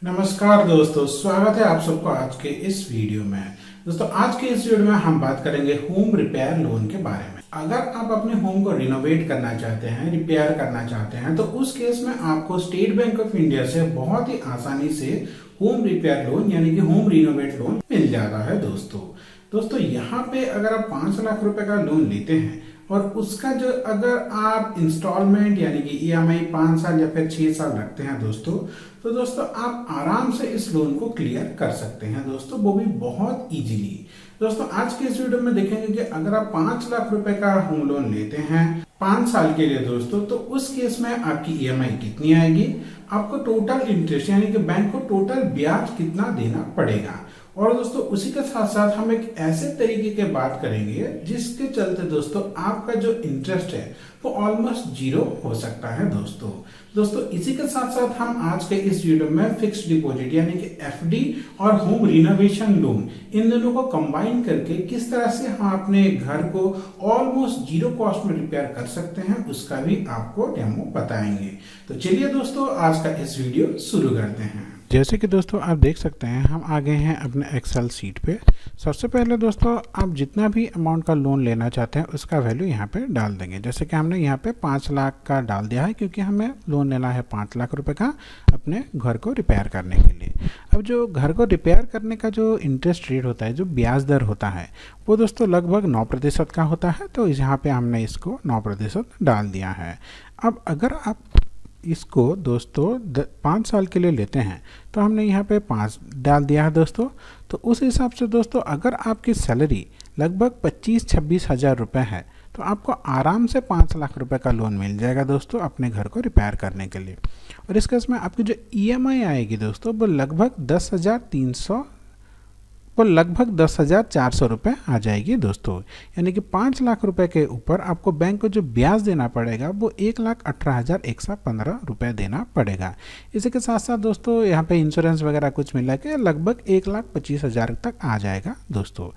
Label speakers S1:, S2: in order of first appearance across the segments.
S1: नमस्कार दोस्तों, स्वागत है आप सबको आज के इस वीडियो में। दोस्तों आज के इस वीडियो में हम बात करेंगे होम रिपेयर लोन के बारे में। अगर आप अपने होम को रिनोवेट करना चाहते हैं, रिपेयर करना चाहते हैं, तो उस केस में आपको स्टेट बैंक ऑफ इंडिया से बहुत ही आसानी से होम रिपेयर लोन यानी कि होम रिनोवेट लोन मिल जाता है। दोस्तों यहाँ पे अगर आप 5 लाख रुपए का लोन लेते हैं और उसका जो अगर आप इंस्टॉलमेंट यानी कि ईएमआई 5 साल या फिर 6 साल रखते हैं तो दोस्तों आप आराम से इस लोन को क्लियर कर सकते हैं दोस्तों, वो भी बहुत इजीली। दोस्तों आज के इस वीडियो में देखेंगे कि अगर आप 5 लाख रुपए का होम लोन लेते हैं 5 साल के लिए दोस्तों, तो उस केस में आपकी ईएमआई कितनी आएगी, आपको टोटल इंटरेस्ट यानी कि बैंक को टोटल ब्याज कितना देना पड़ेगा। और दोस्तों उसी के साथ साथ हम एक ऐसे तरीके की बात करेंगे जिसके चलते दोस्तों आपका जो इंटरेस्ट है वो ऑलमोस्ट जीरो हो सकता है दोस्तों इसी के साथ साथ हम आज के इस वीडियो में फिक्स्ड डिपॉजिट यानी कि एफडी और होम रिनोवेशन लोन इन दोनों को कंबाइन करके किस तरह से हम अपने घर को ऑलमोस्ट जीरो कॉस्ट में रिपेयर कर सकते हैं उसका भी आपको डेमो बताएंगे। तो चलिए दोस्तों आज का इस वीडियो शुरू करते हैं।
S2: जैसे कि दोस्तों आप देख सकते हैं हम आ गए हैं अपने एक्सेल सीट पे। सबसे पहले दोस्तों आप जितना भी अमाउंट का लोन लेना चाहते हैं उसका वैल्यू यहाँ पे डाल देंगे। जैसे कि हमने यहाँ पे 5 लाख का डाल दिया है क्योंकि हमें लोन लेना है 5 लाख रुपए का अपने घर को रिपेयर करने के लिए। अब जो घर को रिपेयर करने का जो इंटरेस्ट रेट होता है, जो ब्याज दर होता है, वो दोस्तों लगभग 9% का होता है। तो यहाँ पे हमने इसको 9% डाल दिया है। अब अगर आप इसको दोस्तों 5 साल के लिए लेते हैं तो हमने यहाँ पे 5 डाल दिया है दोस्तों। तो उस हिसाब से दोस्तों अगर आपकी सैलरी लगभग 25-26 हज़ार रुपये है तो आपको आराम से 5 लाख रुपए का लोन मिल जाएगा दोस्तों अपने घर को रिपेयर करने के लिए। और इस केस में आपकी जो ईएमआई आएगी दोस्तों वो लगभग 10,400 रुपये आ जाएगी दोस्तों। यानी कि 5 लाख रुपए के ऊपर आपको बैंक को जो ब्याज देना पड़ेगा वो 1,18,115 रुपये देना पड़ेगा। इसी के साथ साथ दोस्तों यहाँ पे इंश्योरेंस वगैरह कुछ मिला के लगभग 1,25,000 तक आ जाएगा दोस्तों।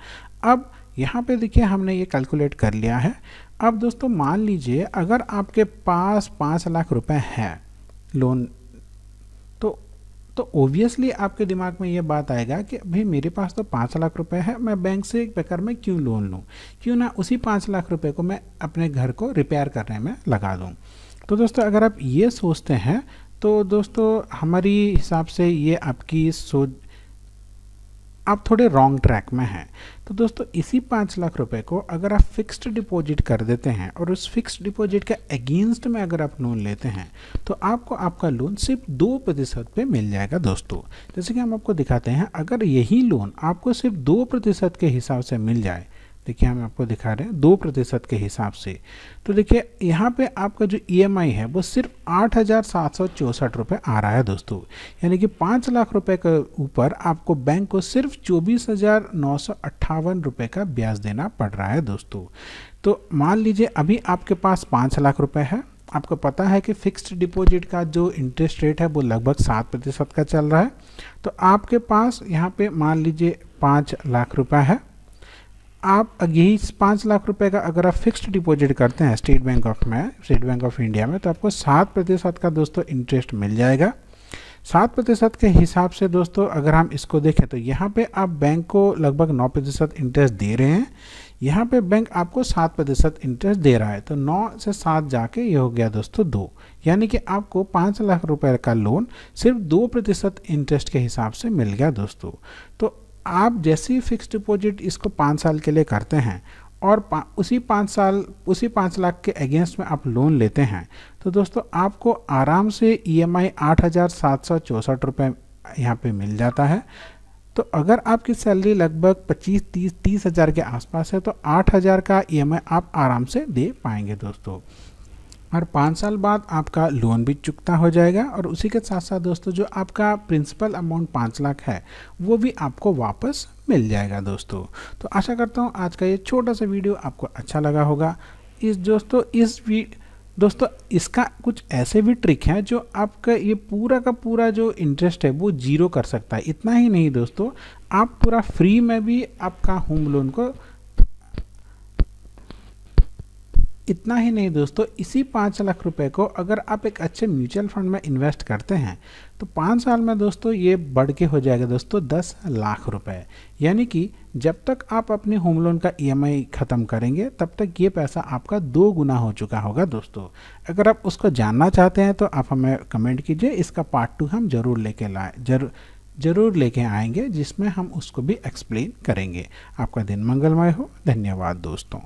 S2: अब यहाँ पे देखिए हमने ये कैलकुलेट कर लिया है। अब दोस्तों मान लीजिए अगर आपके पास 5 लाख रुपए है लोन, तो ओबियसली आपके दिमाग में ये बात आएगा कि भाई मेरे पास तो 5 लाख रुपए है, मैं बैंक से बेकार में क्यों लोन लूँ, क्यों ना उसी 5 लाख रुपए को मैं अपने घर को रिपेयर करने में लगा दूँ। तो दोस्तों अगर आप ये सोचते हैं तो दोस्तों हमारी हिसाब से ये आपकी सोच, आप थोड़े रॉन्ग ट्रैक में हैं। तो दोस्तों इसी 5 लाख रुपए को अगर आप फिक्स्ड डिपॉजिट कर देते हैं और उस फिक्स्ड डिपॉजिट के अगेंस्ट में अगर आप लोन लेते हैं तो आपको आपका लोन सिर्फ 2% पे मिल जाएगा दोस्तों। जैसे कि हम आपको दिखाते हैं, अगर यही लोन आपको सिर्फ 2% के हिसाब से मिल जाए, देखिए हम आपको दिखा रहे हैं 2% के हिसाब से, तो देखिए यहाँ पे आपका जो ईएमआई है वो सिर्फ 8,764 रुपये आ रहा है दोस्तों। यानी कि 5 लाख रुपए के ऊपर आपको बैंक को सिर्फ 24,958 रुपये का ब्याज देना पड़ रहा है दोस्तों। तो मान लीजिए अभी आपके पास 5 लाख रुपए है, आपको पता है कि फिक्स्ड डिपॉजिट का जो इंटरेस्ट रेट है वो लगभग 7% का चल रहा है। तो आपके पास यहाँ पे मान लीजिए 5 लाख रुपए है, आप यही 5 लाख रुपए का अगर आप फिक्स्ड डिपॉजिट करते हैं स्टेट बैंक ऑफ इंडिया में तो आपको 7% का दोस्तों इंटरेस्ट मिल जाएगा। 7% के हिसाब से दोस्तों अगर हम इसको देखें तो यहाँ पे आप बैंक को लगभग 9% इंटरेस्ट दे रहे हैं, यहाँ पे बैंक आपको 7% इंटरेस्ट दे रहा है। तो 9 से 7 जाके ये हो गया दोस्तों 2, यानी कि आपको 5 लाख रुपए का लोन सिर्फ 2% इंटरेस्ट के हिसाब से मिल गया दोस्तों। तो आप जैसे ही फिक्स डिपॉजिट इसको 5 साल के लिए करते हैं और उसी 5 लाख के अगेंस्ट में आप लोन लेते हैं तो दोस्तों आपको आराम से ईएमआई 8,764 रुपये यहाँ पे मिल जाता है। तो अगर आपकी सैलरी लगभग 25-30 हज़ार के आसपास है तो 8,000 का ईएमआई आप आराम से दे पाएंगे दोस्तों। और 5 साल बाद आपका लोन भी चुकता हो जाएगा और उसी के साथ साथ दोस्तों जो आपका प्रिंसिपल अमाउंट 5 लाख है वो भी आपको वापस मिल जाएगा दोस्तों। तो आशा करता हूँ आज का ये छोटा सा वीडियो आपको अच्छा लगा होगा। दोस्तों इसका कुछ ऐसे भी ट्रिक हैं जो आपका ये पूरा का पूरा जो इंटरेस्ट है वो जीरो कर सकता है। इतना ही नहीं दोस्तों, आप पूरा फ्री में भी आपका होम लोन को इतना ही नहीं दोस्तों, इसी 5 लाख रुपए को अगर आप एक अच्छे म्यूचुअल फंड में इन्वेस्ट करते हैं तो 5 साल में दोस्तों ये बढ़ के हो जाएगा दोस्तों 10 लाख रुपए। यानी कि जब तक आप अपने होम लोन का ईएमआई ख़त्म करेंगे तब तक ये पैसा आपका 2 गुना हो चुका होगा दोस्तों। अगर आप उसको जानना चाहते हैं तो आप हमें कमेंट कीजिए, इसका पार्ट 2 हम जरूर लेके आएंगे जिसमें हम उसको भी एक्सप्लेन करेंगे। आपका दिन मंगलमय हो। धन्यवाद दोस्तों।